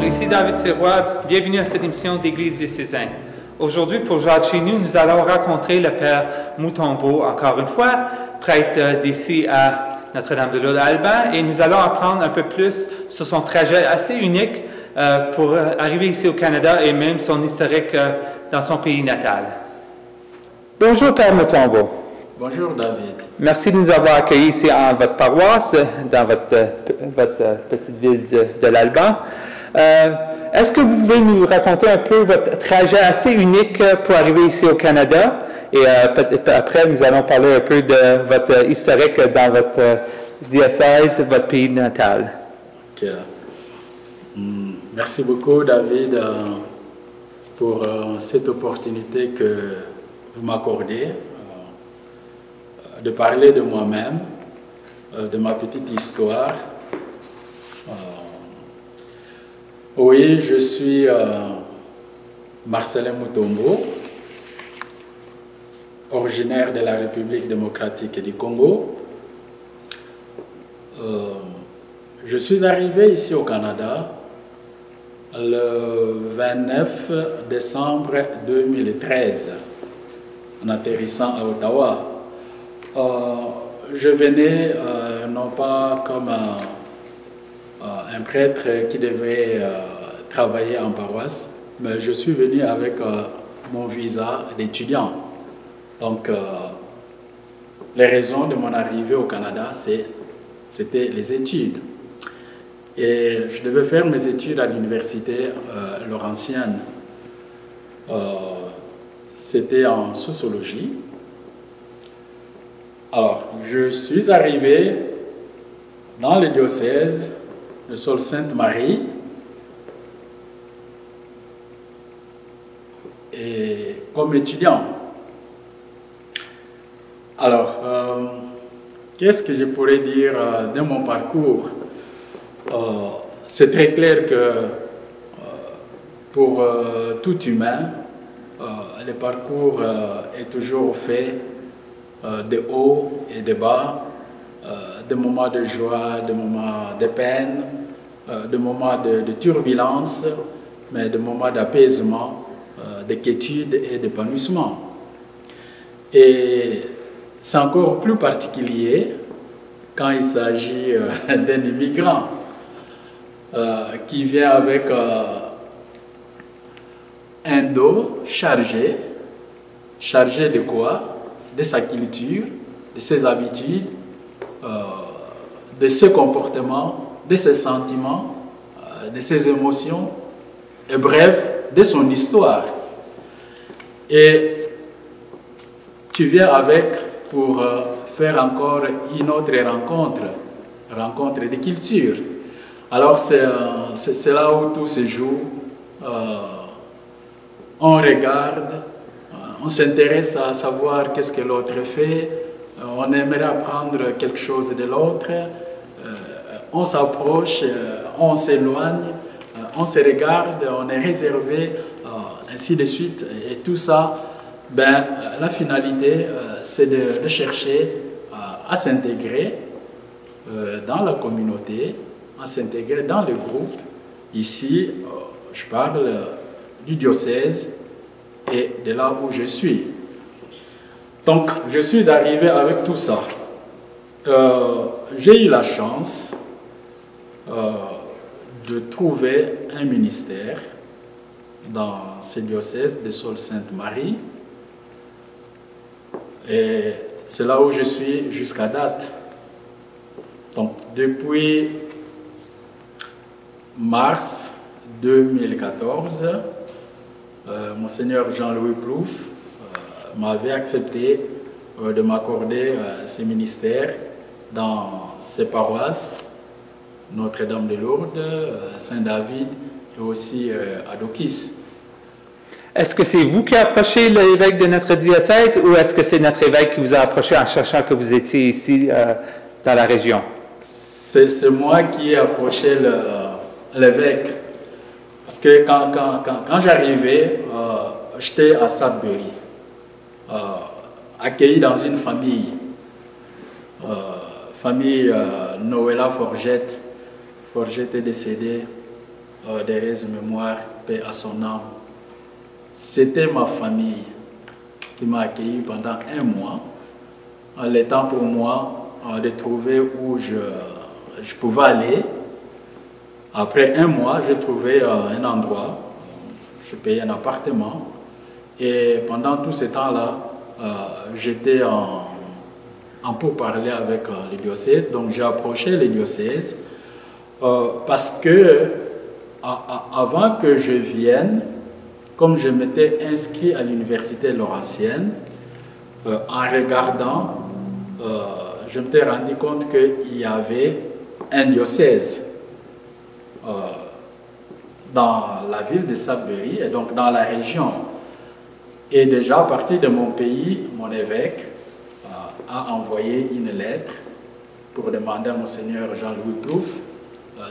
ici David Sirois. Bienvenue à cette émission d'Église diocésaine. Aujourd'hui, pour Jacques chez nous, nous allons rencontrer le Père Mutombo, encore une fois, prêtre d'ici à Notre-Dame-de-Lourdes à Alban, et nous allons apprendre un peu plus sur son trajet assez unique pour arriver ici au Canada et même son historique dans son pays natal. Bonjour Père Mutombo. Bonjour David. Merci de nous avoir accueillis ici en votre paroisse, dans votre petite ville de l'Alban. Est-ce que vous pouvez nous raconter un peu votre trajet assez unique pour arriver ici au Canada? Et après, nous allons parler un peu de votre historique dans votre diocèse, votre pays natal. Okay. Merci beaucoup David pour cette opportunité que vous m'accordez de parler de moi-même, de ma petite histoire. Oui, je suis Marcelin Mutombo, originaire de la République démocratique du Congo. Je suis arrivé ici au Canada le 29 décembre 2013, en atterrissant à Ottawa. Je venais non pas comme un prêtre qui devait travailler en paroisse, mais je suis venu avec mon visa d'étudiant. Donc, les raisons de mon arrivée au Canada, c'était les études. Et je devais faire mes études à l'université Laurentienne. C'était en sociologie. Alors, je suis arrivé dans le diocèse de Sault-Sainte-Marie et comme étudiant. Alors, qu'est-ce que je pourrais dire de mon parcours? C'est très clair que pour tout humain, le parcours est toujours fait de hauts et de bas, de moments de joie, de moments de peine, de moments de turbulence, mais de moments d'apaisement, de quiétude et d'épanouissement. Et c'est encore plus particulier quand il s'agit d'un immigrant qui vient avec un dos chargé. Chargé de quoi? De sa culture, de ses habitudes, de ses comportements, de ses sentiments, de ses émotions, et bref, de son histoire. Et tu viens avec pour faire encore une autre rencontre de culture. Alors c'est là où tout se joue. On regarde, on s'intéresse à savoir qu'est-ce que l'autre fait, on aimerait apprendre quelque chose de l'autre, on s'approche, on s'éloigne, on se regarde, on est réservé, ainsi de suite. Et tout ça, la finalité, c'est de chercher à s'intégrer dans la communauté, à s'intégrer dans le groupe. Ici, je parle du diocèse et de là où je suis. Donc, je suis arrivé avec tout ça. J'ai eu la chance de trouver un ministère dans ce diocèse de Sault-Sainte-Marie. Et c'est là où je suis jusqu'à date. Donc, depuis mars 2014, Monseigneur Jean-Louis Plouffe m'avait accepté de m'accorder ce ministère dans ses paroisses, Notre-Dame-de-Lourdes, Saint-David et aussi à Dokis. Est-ce que c'est vous qui approchez l'évêque de notre diocèse ou est-ce que c'est notre évêque qui vous a approché en cherchant que vous étiez ici dans la région? C'est moi qui ai approché l'évêque. Parce que quand j'arrivais, j'étais à Sudbury, accueilli dans une famille, famille Noëlla Forgette. Forgette est décédée Thérèse Mémoire, paix à son âme. C'était ma famille qui m'a accueilli pendant 1 mois, en l'étant pour moi de trouver où je pouvais aller. Après 1 mois, j'ai trouvé un endroit, je payais un appartement, et pendant tout ce temps-là, j'étais en pourparlers avec le diocèse. Donc j'ai approché le diocèse parce que avant que je vienne, comme je m'étais inscrit à l'université laurentienne, en regardant, je m'étais rendu compte qu'il y avait un diocèse dans la ville de Sudbury, et donc dans la région. Et déjà à partir de mon pays, mon évêque a envoyé une lettre pour demander à Monseigneur Jean-Louis Plouffe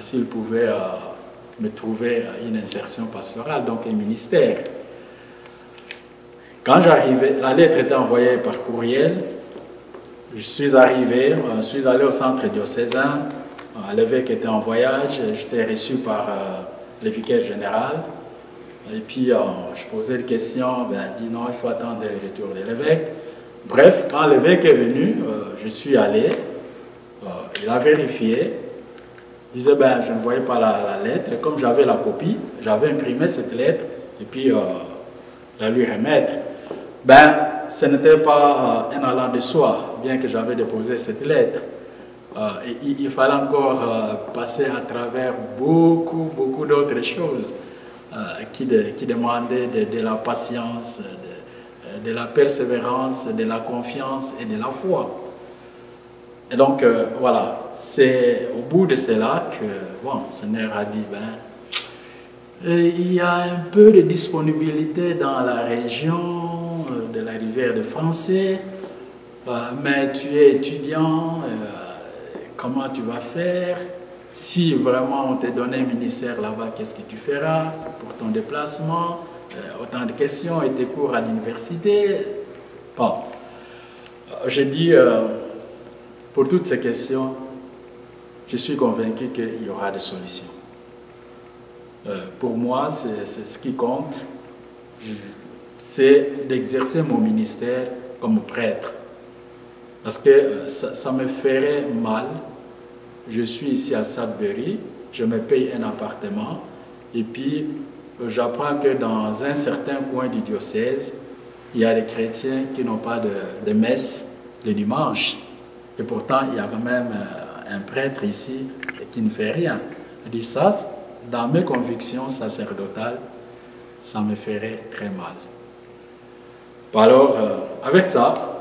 s'il pouvait me trouver une insertion pastorale, donc un ministère. Quand j'arrivais, la lettre était envoyée par courriel, je suis arrivé, je suis allé au centre diocésain, l'évêque était en voyage, j'étais reçu par le vicaire général, et puis je posais des questions, il dit non, il faut attendre le retour de l'évêque. Bref, quand l'évêque est venu, je suis allé, il a vérifié, il disait je ne voyais pas la lettre, et comme j'avais la copie, j'avais imprimé cette lettre, et puis la lui remettre. Ce n'était pas un allant de soi, bien que j'avais déposé cette lettre. Il fallait encore passer à travers beaucoup d'autres choses qui demandaient de la patience, de la persévérance, de la confiance et de la foi. Et donc, voilà, c'est au bout de cela que, le Seigneur a dit, il y a un peu de disponibilité dans la région de la rivière de Français, mais tu es étudiant, comment tu vas faire? Si vraiment on te donnait un ministère là-bas, qu'est-ce que tu feras pour ton déplacement? Autant de questions et tes cours à l'université. Bon, j'ai dit, pour toutes ces questions, je suis convaincu qu'il y aura des solutions. Pour moi, c'est ce qui compte, c'est d'exercer mon ministère comme prêtre. Parce que ça me ferait mal. Je suis ici à Sudbury, je me paye un appartement, et puis j'apprends que dans un certain coin du diocèse, il y a des chrétiens qui n'ont pas de messe le dimanche. Et pourtant, il y a quand même un prêtre ici qui ne fait rien. Je dis ça, dans mes convictions sacerdotales, ça me ferait très mal. Alors, avec ça,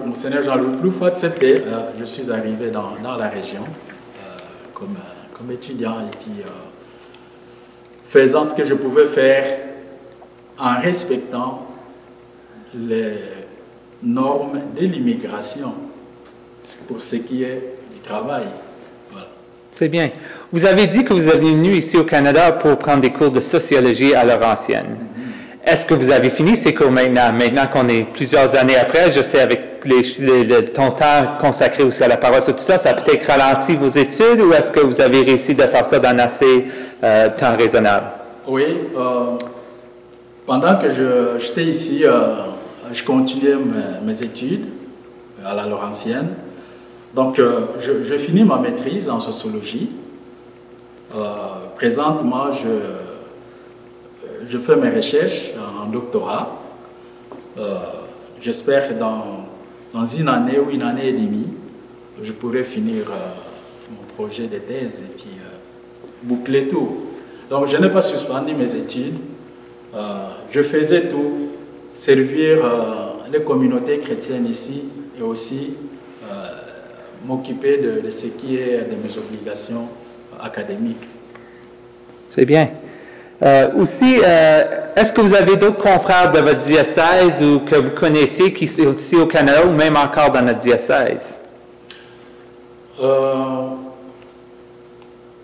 Monseigneur Jean-Louis Plouffe a accepté. Je suis arrivé dans la région comme étudiant et puis faisant ce que je pouvais faire en respectant les normes de l'immigration pour ce qui est du travail. Voilà. C'est bien. Vous avez dit que vous êtes venu ici au Canada pour prendre des cours de sociologie à Laurentienne. Est-ce que vous avez fini ces cours maintenant? Maintenant qu'on est plusieurs années après, je sais avec ton temps consacré aussi à la parole sur tout ça, ça a peut-être ralenti vos études ou est-ce que vous avez réussi de faire ça dans assez temps raisonnable? Oui, pendant que j'étais ici, je continuais mes études à la Laurentienne. Donc, je finis ma maîtrise en sociologie. Présentement, je fais mes recherches en doctorat. J'espère que dans une année ou une année et demie, je pourrai finir mon projet de thèse et puis boucler tout. Donc, je n'ai pas suspendu mes études. Je faisais tout, servir les communautés chrétiennes ici et aussi m'occuper de ce qui est de mes obligations académiques. C'est bien. Aussi, est-ce que vous avez d'autres confrères de votre diocèse ou que vous connaissez qui sont ici au Canada ou même encore dans notre diocèse?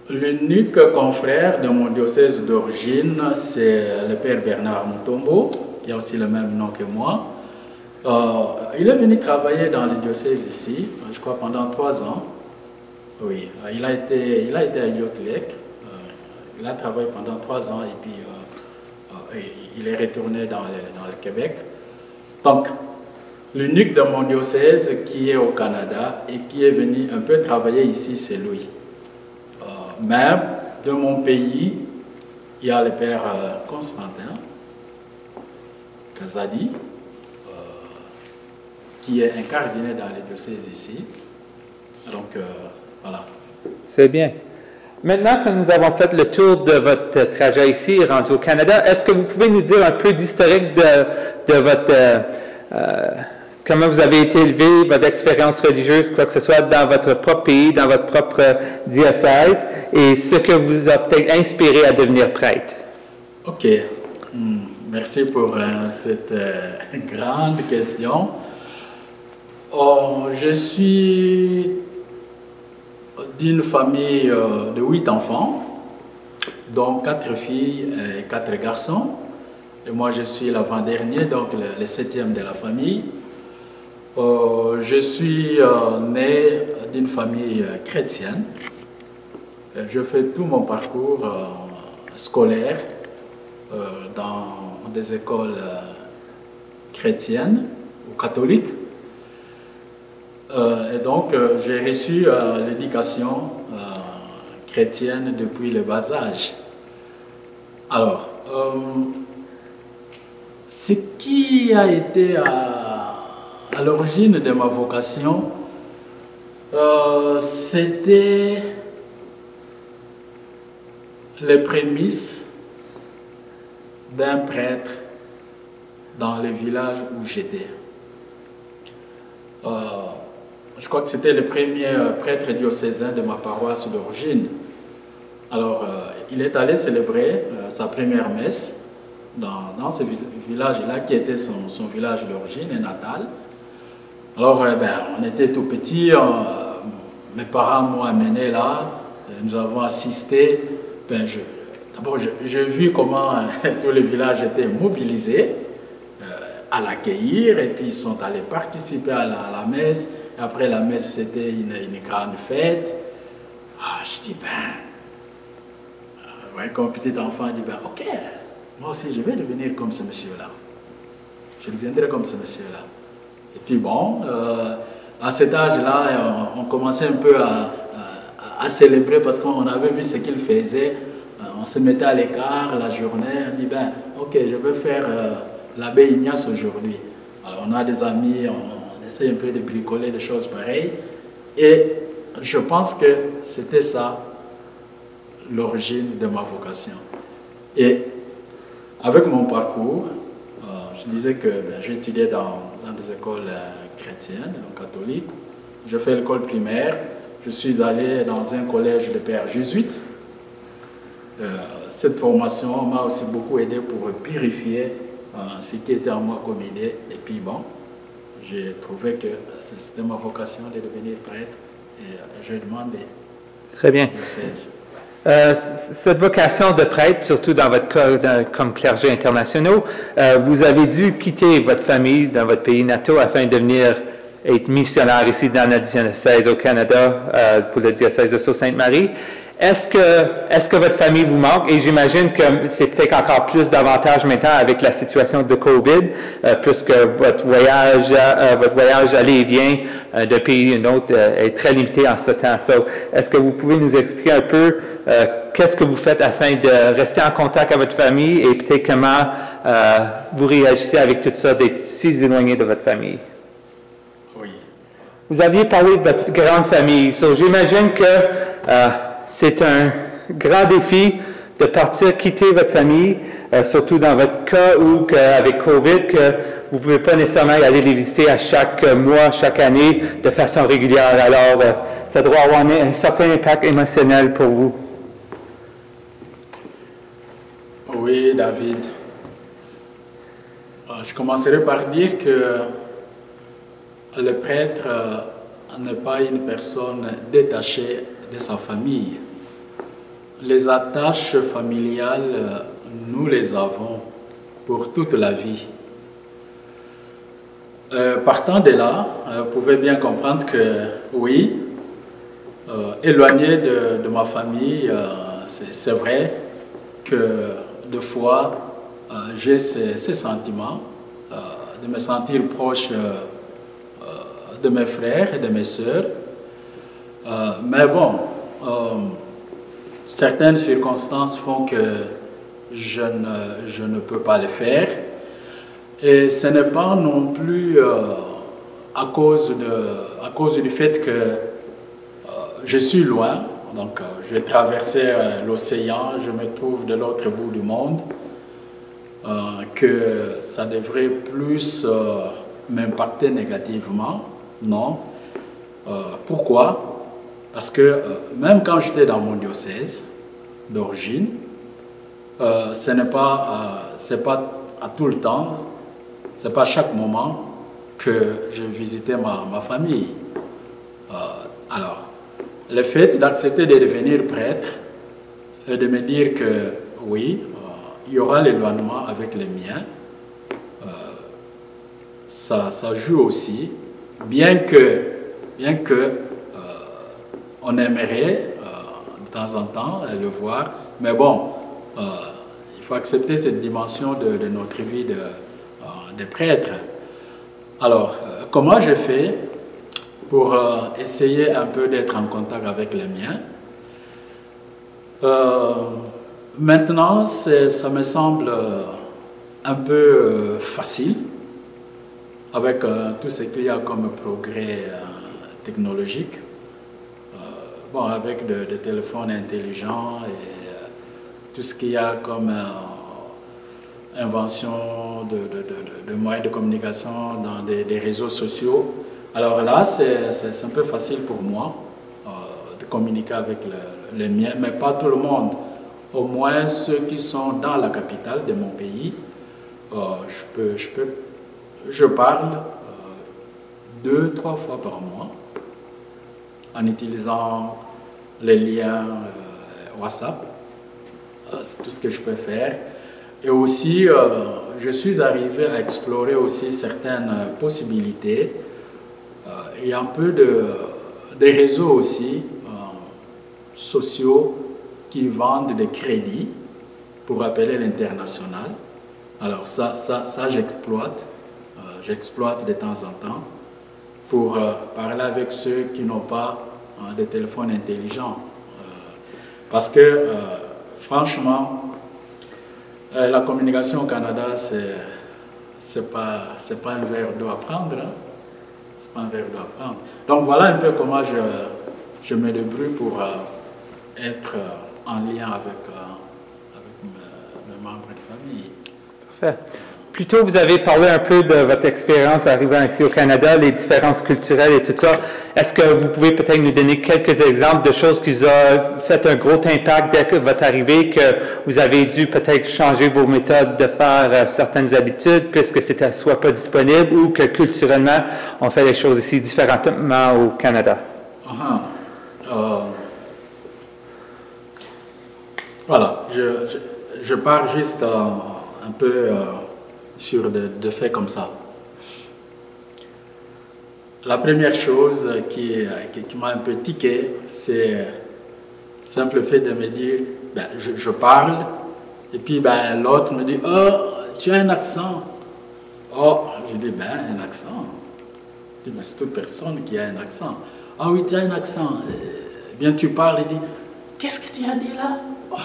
L'unique confrère de mon diocèse d'origine, c'est le père Bernard Mutombo, qui a aussi le même nom que moi. Il est venu travailler dans le diocèse ici, je crois pendant 3 ans. Oui, il a été à Elliott Lake. Il a travaillé pendant 3 ans et puis il est retourné dans le Québec. Donc, l'unique de mon diocèse qui est au Canada et qui est venu un peu travailler ici, c'est lui. Même de mon pays, il y a le père Constantin Kazadi, qui est incardiné dans les diocèses ici. Donc, voilà. C'est bien. Maintenant que nous avons fait le tour de votre trajet ici, rendu au Canada, est-ce que vous pouvez nous dire un peu d'historique de votre... comment vous avez été élevé, votre expérience religieuse, quoi que ce soit, dans votre propre pays, dans votre propre diocèse, et ce que vous a peut-être inspiré à devenir prêtre? OK. Merci pour cette grande question. Je suis d'une famille de 8 enfants, dont 4 filles et 4 garçons. Et moi, je suis l'avant-dernier, donc le 7e de la famille. Je suis né d'une famille chrétienne. Je fais tout mon parcours scolaire dans des écoles chrétiennes ou catholiques. Et donc, j'ai reçu l'éducation chrétienne depuis le bas âge. Alors, ce qui a été à l'origine de ma vocation, c'était les prémices d'un prêtre dans le village où j'étais. Je crois que c'était le premier prêtre diocésain de ma paroisse d'origine. Alors, il est allé célébrer sa première messe dans ce village-là, qui était son village d'origine et natal. Alors, on était tout petits, mes parents m'ont amené là, nous avons assisté. D'abord, j'ai vu comment tout le village était mobilisé à l'accueillir, et puis ils sont allés participer à la messe. Après la messe, c'était une grande fête. Je dis, comme petit enfant, je dis, ok, moi aussi je vais devenir comme ce monsieur-là. Je deviendrai comme ce monsieur-là. Et puis bon, à cet âge-là, on commençait un peu à célébrer parce qu'on avait vu ce qu'il faisait. On se mettait à l'écart la journée, on dit, ok, je veux faire l'abbé Ignace aujourd'hui. Alors on a des amis, on essaie un peu de bricoler des choses pareilles. Et je pense que c'était ça l'origine de ma vocation. Et avec mon parcours, je disais que j'ai étudié dans des écoles chrétiennes, catholiques. Je fais l'école primaire. Je suis allé dans un collège de pères jésuites. Cette formation m'a aussi beaucoup aidé pour purifier ce qui était en moi comme idée. Et puis bon, j'ai trouvé que c'était ma vocation de devenir prêtre et j'ai demandé. Très bien. Cette vocation de prêtre, surtout dans votre cas comme clergé internationaux, vous avez dû quitter votre famille dans votre pays natal afin de venir être missionnaire ici dans notre diocèse au Canada pour le diocèse de Sault-Sainte-Marie. Est-ce que votre famille vous manque? Et j'imagine que c'est peut-être encore plus davantage maintenant avec la situation de COVID, puisque votre voyage aller et vient d'un pays à un autre est très limité en ce temps. Est-ce que vous pouvez nous expliquer un peu qu'est-ce que vous faites afin de rester en contact avec votre famille et peut-être comment vous réagissez avec tout ça d'être si éloigné de votre famille? Oui. Vous aviez parlé de votre grande famille. j'imagine que c'est un grand défi de partir, quitter votre famille, surtout dans votre cas où, avec COVID, que vous ne pouvez pas nécessairement aller les visiter à chaque mois, chaque année, de façon régulière. Alors, ça doit avoir un certain impact émotionnel pour vous. Oui, David. Je commencerai par dire que le prêtre n'est pas une personne détachée de sa famille. Les attaches familiales, nous les avons pour toute la vie. Partant de là, vous pouvez bien comprendre que oui, éloigné de ma famille, c'est vrai que des fois, j'ai ces sentiments de me sentir proche de mes frères et de mes sœurs. Mais bon, certaines circonstances font que je ne peux pas le faire. Et ce n'est pas non plus à cause du fait que je suis loin. Donc, je traversais l'océan, je me trouve de l'autre bout du monde, que ça devrait plus m'impacter négativement. Non. Pourquoi? Parce que même quand j'étais dans mon diocèse d'origine, c'est pas à tout le temps, c'est pas à chaque moment que je visitais ma famille. Alors, le fait d'accepter de devenir prêtre et de me dire que oui, il y aura l'éloignement avec les miens, ça joue aussi, bien que on aimerait de temps en temps le voir, mais bon, il faut accepter cette dimension de notre vie de prêtre. Alors, comment j'ai fait pour essayer un peu d'être en contact avec les miens? Maintenant, ça me semble un peu facile avec tout ce qu'il y a comme progrès technologique. Bon, avec des téléphones intelligents et tout ce qu'il y a comme invention de moyens de communication dans des réseaux sociaux. Alors là, c'est un peu facile pour moi de communiquer avec les miens, mais pas tout le monde. Au moins ceux qui sont dans la capitale de mon pays, je parle 2-3 fois par mois en utilisant les liens WhatsApp. C'est tout ce que je peux faire. Et aussi, je suis arrivé à explorer aussi certaines possibilités. Il y a un peu des réseaux aussi sociaux qui vendent des crédits pour appeler l'international. Alors ça j'exploite. J'exploite de temps en temps pour parler avec ceux qui n'ont pas de téléphone intelligent. Parce que, franchement, la communication au Canada, c'est pas un verre d'eau à prendre. Hein? C'est pas un verre d'eau à prendre. Donc voilà un peu comment je me débrouille pour être en lien avec mes membres de famille. Parfait. Plus tôt, vous avez parlé un peu de votre expérience arrivant ici au Canada, les différences culturelles et tout ça. Est-ce que vous pouvez peut-être nous donner quelques exemples de choses qui vous ont fait un gros impact dès que votre arrivée, que vous avez dû peut-être changer vos méthodes de faire certaines habitudes puisque c'était soit pas disponible ou que culturellement, on fait les choses ici différemment au Canada? Voilà, je pars juste un peu sur des faits comme ça. La première chose qui m'a un peu tiqué, c'est le simple fait de me dire, ben, je parle, et puis ben, l'autre me dit, oh, tu as un accent. Oh, je dis, ben, un accent. Je dis, mais c'est toute personne qui a un accent. Ah oui, tu as un accent. Eh bien, tu parles, il dit, qu'est-ce que tu as dit là? Oh,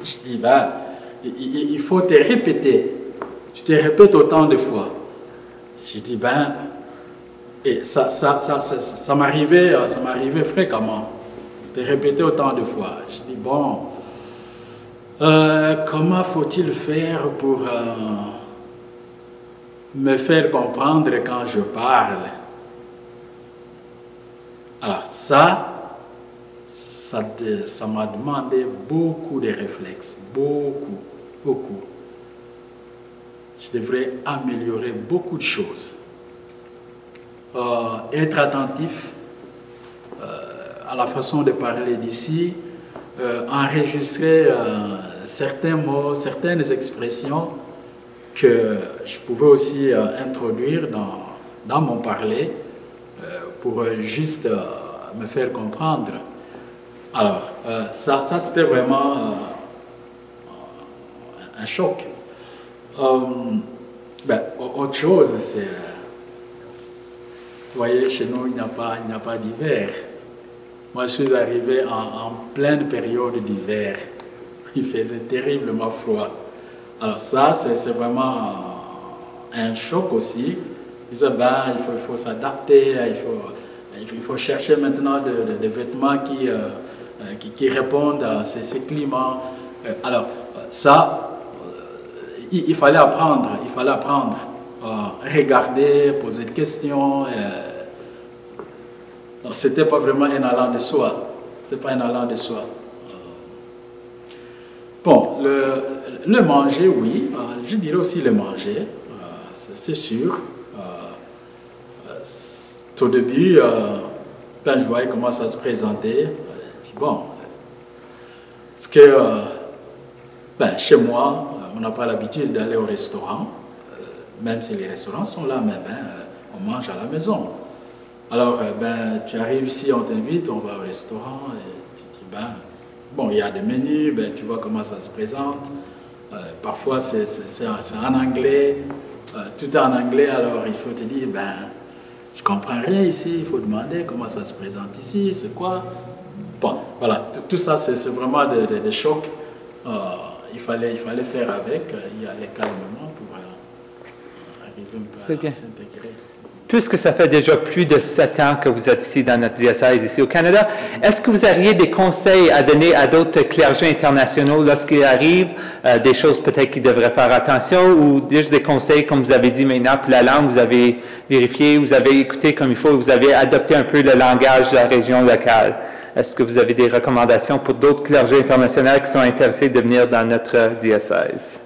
je dis, ben, il faut te répéter. Tu te répètes autant de fois. Je dis, ben, et ça m'arrivait fréquemment. De répéter autant de fois. Je dis, bon, comment faut-il faire pour me faire comprendre quand je parle? Alors ça m'a demandé beaucoup de réflexes, beaucoup. Je devrais améliorer beaucoup de choses. Être attentif à la façon de parler d'ici, enregistrer certains mots, certaines expressions que je pouvais aussi introduire dans mon parler pour juste me faire comprendre. Alors, ça c'était vraiment un choc. Autre chose, c'est... vous voyez, chez nous, il n'y a pas d'hiver. Moi, je suis arrivé en pleine période d'hiver. Il faisait terriblement froid. Alors ça, c'est vraiment un choc aussi. Il faut s'adapter, il faut chercher maintenant des vêtements qui répondent à ces climats. Alors ça, il fallait apprendre, regarder, poser des questions. C'était pas vraiment un allant de soi. C'est pas un allant de soi. Bon, le manger, oui. Je dirais aussi le manger, c'est sûr. Au début, quand je voyais comment ça se présentait, bon, parce que chez moi, on n'a pas l'habitude d'aller au restaurant, même si les restaurants sont là, mais on mange à la maison. Alors, tu arrives ici, on t'invite, on va au restaurant, et tu dis, bon, il y a des menus, tu vois comment ça se présente. Parfois, c'est en anglais, tout est en anglais, alors il faut te dire, je comprends rien ici, il faut demander comment ça se présente ici, c'est quoi. Bon, voilà, tout ça, c'est vraiment des chocs. Il fallait faire avec, y aller calmement pour arriver un peu à s'intégrer. Puisque ça fait déjà plus de 7 ans que vous êtes ici dans notre diocèse, ici au Canada, est-ce que vous auriez des conseils à donner à d'autres clergés internationaux lorsqu'il arrive des choses peut-être qu'ils devraient faire attention, ou juste des conseils, comme vous avez dit maintenant, pour la langue, vous avez vérifié, vous avez écouté comme il faut, vous avez adopté un peu le langage de la région locale. Est-ce que vous avez des recommandations pour d'autres clergés internationaux qui sont intéressés de venir dans notre diocèse?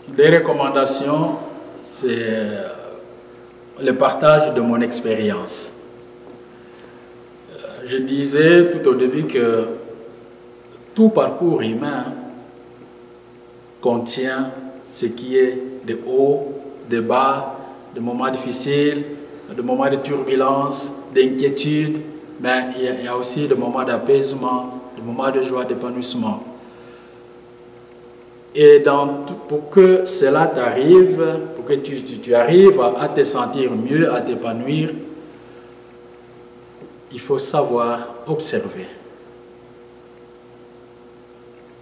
Des recommandations, c'est le partage de mon expérience. Je disais tout au début que tout parcours humain contient ce qui est de haut, de bas, de moments difficiles, de moments de turbulence, d'inquiétude, mais il y a aussi des moments d'apaisement, des moments de joie, d'épanouissement. Et pour que cela t'arrive, pour que tu arrives à te sentir mieux, à t'épanouir, il faut savoir observer.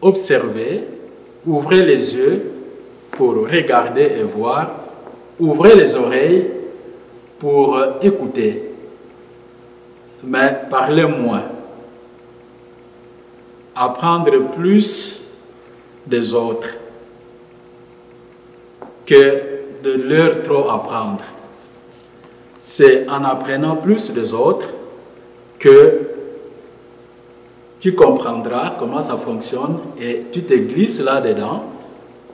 Observer, ouvrez les yeux pour regarder et voir, ouvrez les oreilles pour écouter, mais parlez moins. Apprendre plus des autres que de leur trop apprendre. C'est en apprenant plus des autres que tu comprendras comment ça fonctionne et tu te glisses là-dedans,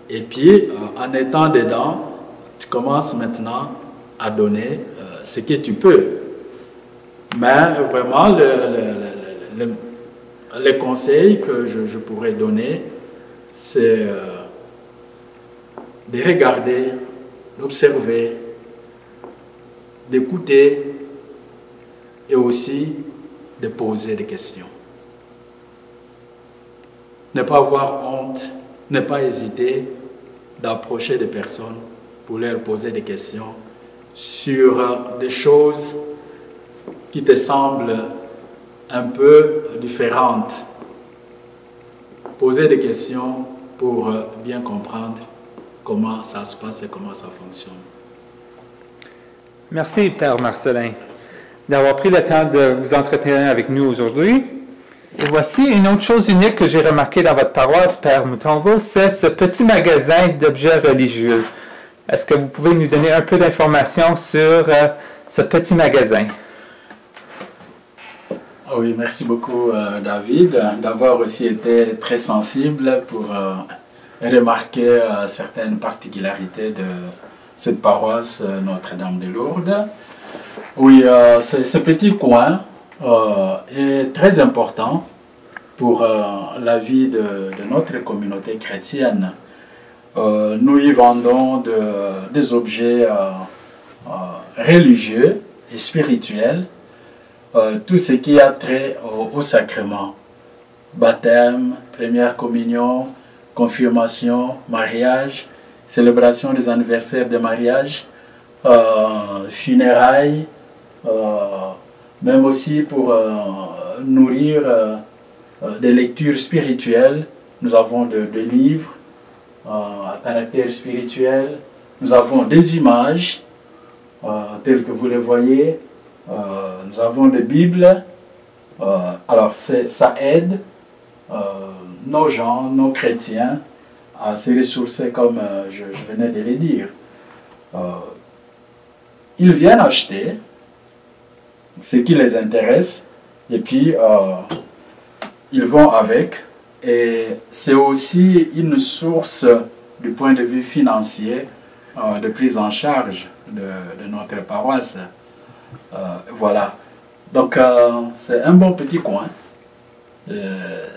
et puis en étant dedans, tu commences maintenant à donner ce que tu peux. Mais vraiment, les conseils que je pourrais donner, c'est de regarder, d'observer, d'écouter et aussi de poser des questions. Ne pas avoir honte, ne pas hésiter d'approcher des personnes pour leur poser des questions sur des choses qui te semblent un peu différentes. Poser des questions pour bien comprendre comment ça se passe et comment ça fonctionne. Merci, Père Marcelin, d'avoir pris le temps de vous entretenir avec nous aujourd'hui. Et voici une autre chose unique que j'ai remarqué dans votre paroisse, Père Mutombo, c'est ce petit magasin d'objets religieux. Est-ce que vous pouvez nous donner un peu d'informations sur ce petit magasin? Oui, merci beaucoup David d'avoir aussi été très sensible pour remarquer certaines particularités de cette paroisse Notre-Dame de Lourdes. Oui, ce petit coin est très important pour la vie de notre communauté chrétienne. Nous y vendons des objets religieux et spirituels tout ce qui a trait au sacrement. Baptême, première communion, confirmation, mariage, célébration des anniversaires de mariage, funérailles, même aussi pour nourrir des lectures spirituelles. Nous avons des livres à caractère spirituel, nous avons des images telles que vous les voyez, nous avons des Bibles. Alors ça aide nos gens, nos chrétiens à se ressourcer comme je venais de le dire. Ils viennent acheter ce qui les intéresse et puis ils vont avec. Et c'est aussi une source du point de vue financier de prise en charge de notre paroisse. Voilà. Donc c'est un bon petit coin.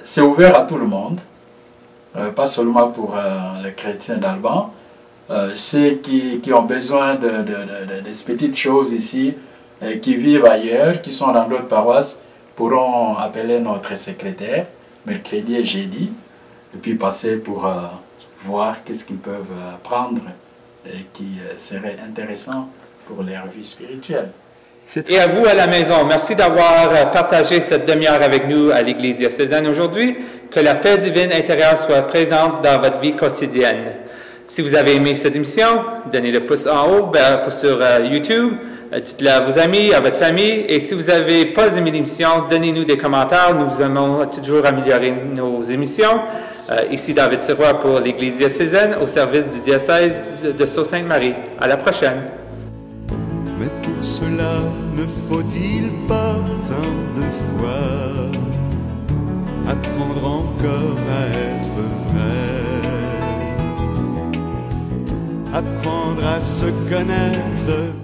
C'est ouvert à tout le monde, pas seulement pour les chrétiens d'Alban. Ceux qui ont besoin de ces petites choses ici, qui vivent ailleurs, qui sont dans d'autres paroisses, pourront appeler notre secrétaire, mercredi et jeudi, et puis passer pour voir qu'est-ce qu'ils peuvent prendre et qui serait intéressant pour leur vie spirituelle. Et à vous à la maison, merci d'avoir partagé cette demi-heure avec nous à l'Église diocésaine aujourd'hui. Que la paix divine intérieure soit présente dans votre vie quotidienne. Si vous avez aimé cette émission, donnez le pouce en haut sur YouTube, dites-le à vos amis, à votre famille. Et si vous n'avez pas aimé l'émission, donnez-nous des commentaires. Nous aimons toujours améliorer nos émissions. Ici David Sirois pour l'Église diocésaine au service du diocèse de Sault-Sainte-Marie. À la prochaine. Mais pour cela, ne faut-il pas tant de foi apprendre encore à être vrai, apprendre à se connaître